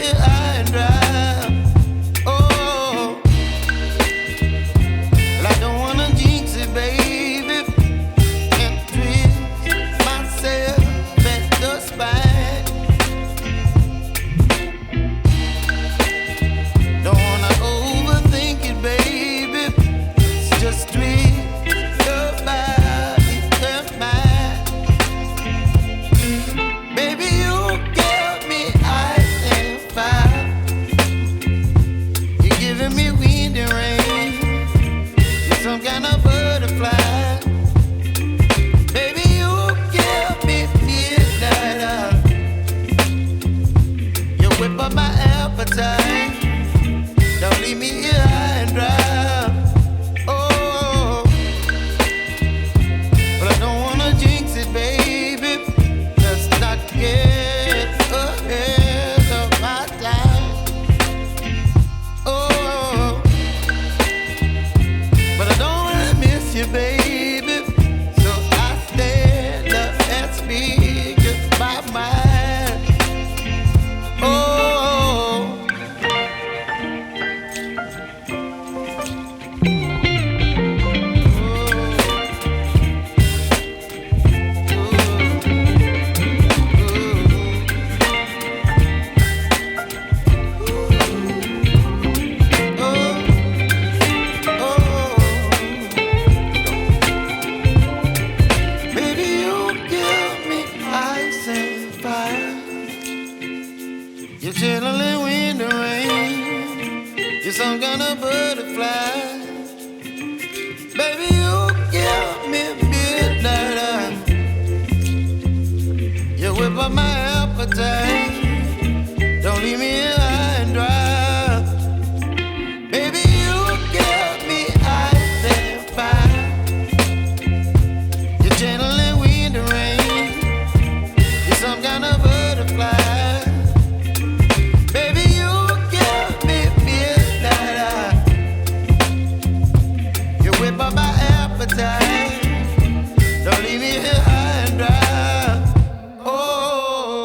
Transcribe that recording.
here high and dry. Oh, well, I don't wanna jinx it, baby, and twist myself at the spine. Don't wanna overthink it, baby. It's just twist your body and mine. Baby, you give me ice and fire. You're giving me wind and rain. You're some kind of butterfly. Baby, you give me midnight. You whip up my appetite. Don't leave me here high and dry. Oh, but I don't wanna jinx it, baby. Let's not get ahead of my time. Oh, but I don't wanna miss you, baby. So I stand up and speak just my mind. Oh. Baby, you give me ice and fire. You're channeling wind and rain. You're some kind of butterfly. Baby, you give me midnight. You whip up my appetite. Don't leave me here high and dry. Baby, you give me ice and fire. You're channeling wind and rain. You're some kind of butterfly. Baby, you give me midnight. You whip up my appetite. Don't leave me here high and dry. Oh.